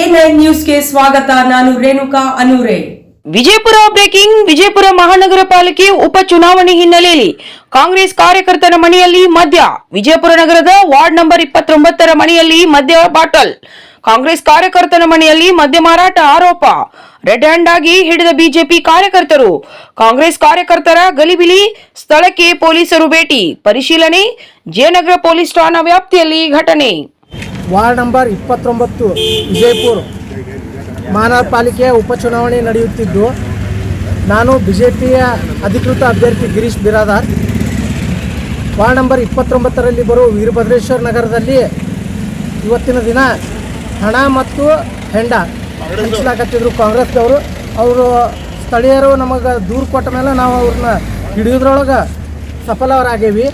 A9 ನ್ಯೂಸ್ಗೆ ಸ್ವಾಗತ. ನಾನು ರೇಣುಕಾ ಅನೂರೆ. ವಿಜಯಪುರ ಬ್ರೇಕಿಂಗ್. ವಿಜಯಪುರ ಮಹಾನಗರ ಪಾಲಿಕೆ ಉಪ ಚುನಾವಣೆ ಹಿನ್ನೆಲೆಯಲ್ಲಿ ಕಾಂಗ್ರೆಸ್ ಕಾರ್ಯಕರ್ತರ ಮನೆಯಲ್ಲಿ ಮದ್ಯ. ವಿಜಯಪುರ ನಗರದ ವಾರ್ಡ್ ನಂಬರ್ 29ರ ಮನೆಯಲ್ಲಿ ಮದ್ಯ ಬಾಟಲ್. ಕಾಂಗ್ರೆಸ್ ಕಾರ್ಯಕರ್ತನ ಮನೆಯಲ್ಲಿ ಮದ್ಯ ಮಾರಾಟ ಆರೋಪ. ರೆಡ್ ಹ್ಯಾಂಡ್ ಆಗಿ ಹಿಡಿದ ಬಿಜೆಪಿ ಕಾರ್ಯಕರ್ತರು. ಕಾಂಗ್ರೆಸ್ ಕಾರ್ಯಕರ್ತರ ಗಲಿಬಿಲಿ. ಸ್ಥಳಕ್ಕೆ ಪೊಲೀಸರು ಭೇಟಿ. ಪರಿಶೀಲನೆ. ಜಯನಗರ ಪೊಲೀಸ್ ಠಾಣಾ ವ್ಯಾಪ್ತಿಯಲ್ಲಿ ಘಟನೆ. ವಾರ್ಡ್ ನಂಬರ್ 29 ವಿಜಯಪುರ ಮಹಾನಗರ ಪಾಲಿಕೆಯ ಉಪಚುನಾವಣೆ ನಡೆಯುತ್ತಿದ್ದು, ನಾನು ಬಿಜೆಪಿಯ ಅಧಿಕೃತ ಅಭ್ಯರ್ಥಿ ಗಿರೀಶ್ ಬಿರಾದಾರ್. ವಾರ್ಡ್ ನಂಬರ್ 29ರಲ್ಲಿ ಬರುವ ವೀರಭದ್ರೇಶ್ವರ ನಗರದಲ್ಲಿ ಇವತ್ತಿನ ದಿನ ಹಣ ಮತ್ತು ಹೆಂಡ ಹಂಚಲಾಕತ್ತಿದ್ರು ಕಾಂಗ್ರೆಸ್ದವರು. ಅವರು ಸ್ಥಳೀಯರು ನಮಗೆ ದೂರು ಕೊಟ್ಟ ಮೇಲೆ ನಾವು ಅವ್ರನ್ನ ಹಿಡಿಯೋದ್ರೊಳಗೆ ಸಫಲರಾಗೇವಿ.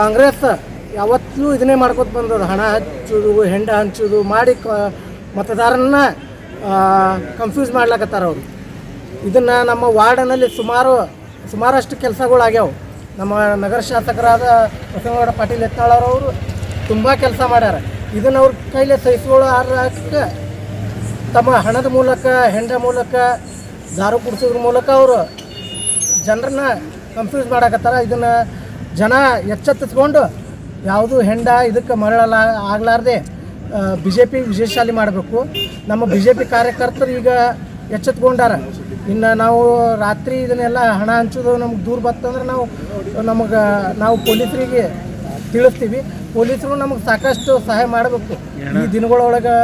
ಕಾಂಗ್ರೆಸ್ ಯಾವತ್ತೂ ಇದನ್ನೇ ಮಾಡ್ಕೊತ ಬಂದದ್ದು, ಹಣ ಹಂಚೋದು, ಹೆಂಡ ಹಂಚೋದು ಮಾಡಿ ಮತದಾರನ ಕನ್ಫ್ಯೂಸ್ ಮಾಡ್ಲಾಕತ್ತಾರ ಅವರು. ಇದನ್ನು ನಮ್ಮ ವಾರ್ಡ್ನಲ್ಲಿ ಸುಮಾರಷ್ಟು ಕೆಲಸಗಳಾಗ್ಯಾವ. ನಮ್ಮ ನಗರ ಶಾಸಕರಾದ ಬಸವನಗೌಡ ಪಾಟೀಲ್ ಯತ್ನಾಳರವರು ತುಂಬ ಕೆಲಸ ಮಾಡ್ಯಾರ. ಇದನ್ನು ಅವ್ರ ಕೈಲೇ ಸಹಿಸಿಕೊಳ್ಳೋಕೆ ತಮ್ಮ ಹಣದ ಮೂಲಕ, ಹೆಂಡ ಮೂಲಕ, ದಾರು ಕುಡಿಸೋದ್ರ ಮೂಲಕ ಅವರು ಜನರನ್ನ ಕನ್ಫ್ಯೂಸ್ ಮಾಡಾಕತ್ತಾರ. ಇದನ್ನು ಜನ ಎಚ್ಚೆತ್ತಿಸ್ಕೊಂಡು ಯಾವುದು ಹೆಂಡ ಇದಕ್ಕೆ ಆಗ್ಲಾರ್ದೆ ಬಿ ಜೆ ಪಿ ವಿಜಯಶಾಲಿ ಮಾಡಬೇಕು. ನಮ್ಮ ಬಿ ಜೆ ಪಿ ಕಾರ್ಯಕರ್ತರು ಈಗ ಎಚ್ಚೆತ್ಕೊಂಡಾರ. ಇನ್ನು ನಾವು ರಾತ್ರಿ ಇದನ್ನೆಲ್ಲ ಹಣ ಹಂಚೋದು ನಮ್ಗೆ ದೂರ ಬರ್ತಂದ್ರೆ ನಾವು ಪೊಲೀಸರಿಗೆ ತಿಳಿಸ್ತೀವಿ. ಪೊಲೀಸರು ನಮಗೆ ಸಾಕಷ್ಟು ಸಹಾಯ ಮಾಡಬೇಕು. ಈ ದಿನಗಳೊಳಗೆ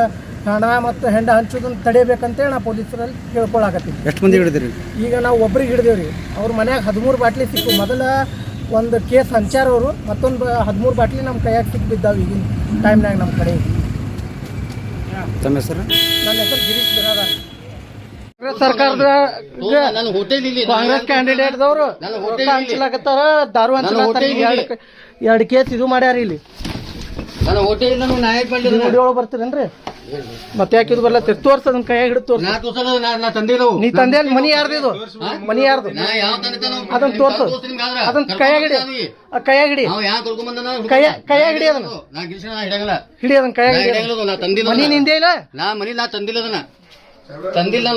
ಹಣ ಮತ್ತು ಹೆಂಡ ಹಂಚೋದನ್ನು ತಡೆಯಬೇಕಂತೇಳಿ ನಾವು ಪೊಲೀಸರಲ್ಲಿ ಕೇಳ್ಕೊಳಕತ್ತೀವಿ. ಎಷ್ಟು ಮಂದಿ ಹಿಡಿದಿರಿ? ಈಗ ನಾವು ಒಬ್ರಿಗೆ ಹಿಡಿದೇವೆ ರೀ. ಅವ್ರ ಮನ್ಯಾಗ 13 ಬಾಟ್ಲಿ ಸಿಕ್ಕು. ಮೊದಲ ಒಂದು ಕೇಸ್ ಹಂಚಾರವರು, ಮತ್ತೊಂದು 13 ಬಾಟ್ಲಿ ನಮ್ಮ ಕೈಯಾಗ ಸಿಕ್ಕಿ ಬಿದ್ದಾವೆ ಈಗಿನ ಟೈಮ್ನಾಗ ನಮ್ಮ ಕಡೆ. ತಮ್ಮ ಹೆಸರು? ನನ್ನ ಹೆಸರು ಗಿರೀಶ್ ಬಿರಾದಾರ್. ಕಾಂಗ್ರೆಸ್ ಸರ್ಕಾರದ ಕಾಂಗ್ರೆಸ್ ಕ್ಯಾಂಡಿಡೇಟ್ದವರು ಹಂಚಲಾಕತ್ತಾರ, ದಾರು ಹಂಚಲಾಕತ್ತಾರ. 2 ಕೇಸ್ ಇದು ಮಾಡ್ಯಾರ ಇಲ್ಲಿ. ವಿಡಿಯೋ ಬರ್ತೀರೇನ್ರಿ? ಮತ್ತೆ ಯಾಕೆ ಇದು ಬರಲ್ಲ? ತೋರ್ಸ ಅದನ್ನ ಕೈಯಾಗ ಹಿಡಿದು ತೋರ್ಸ. ನೀ ತಂದೆ ಮನಿ ಯಾರ್ದು? ಇದು ಮನಿ ಯಾರ್ದು? ಅದನ್ನ ತೋರ್ಸ. ಅದನ್ನ ಕೈಯಾಗ ಹಿಡಿ. ಕೈಯಾಗ ಹಿಡಿ. ಕೈಯಾಗ ಹಿಡಿ. ಅದನ್ನ ಹಿಡಿ. ಅದನ್ನ ಕೈಯಾಗ ಹಿಡಿ. ಮನಿ ನಿಂದೇ ಇಲ್ಲ? ನಾ ತಂದಿಲ್ಲ. ಅದನ್ನ ತಂದಿಲ್ಲ.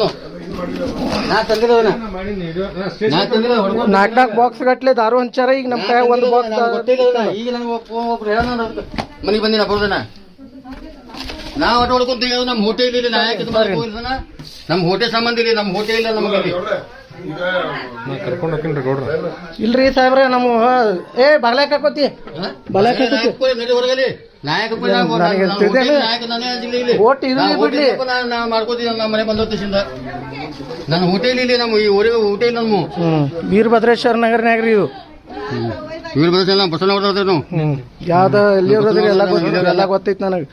ನಾಲ್ಕು ಬಾಕ್ಸ್ ಗಟ್ಲೆ ದಾರು ಹಂಚಾರ. ಈಗ ನಮ್ಮ ಕೈಯಾಗ ಒಂದು ಬಾಕ್ಸ್. ಈಗ ನನಗೆ ಒಬ್ರು ಹೇಳ ಮನಿಗೆ ಬಂದಿನ ಬರೋದನ ನಾವು ಆಟ ಹೊಡ್ಕೊಂತ ನಮ್ಮ ಹೋಟೆಲ್ ಇಲ್ಲ. ನಾ ಯಾಕೆ ನಮ್ಮ ಹೋಟೆಲ್ ಸಂಬಂಧ ಇಲ್ಲ. ನಮ್ಮ ಹೋಟೆಲ್ ಇಲ್ಲ ನಮಗೆ. ಇಲ್ರಿ ಸಾಹೇಬ್ರೆ, ನಮ್ಮ ಬಾಗ್ಲಾಕ್ ಹಾಕೋತಿ ಹೊರಗಲಿ ನಾಯಕ ಮಾಡ್ಕೋತೀವಿ. ನಮ್ಮ ಮನೆ ಬಂದೋತಿಂದ ನನ್ನ ಹೋಟೆಲ್ ಇಲ್ಲಿ. ನಮ್ಮ ಈ ಊರಿಗೆ ಹೋಟೆಲ್ ನಮ್ಮ ವೀರಭದ್ರೇಶ್ವರ ನಗರನಾಗ್ರಿ. ಇದು ವೀರಭದ್ರೇಶ್ವರ ಬಸವನಗೌಡ ಯಾವ್ದು ಎಲ್ಲಿ ಎಲ್ಲ ಗೊತ್ತೈತಿ ನನಗೆ.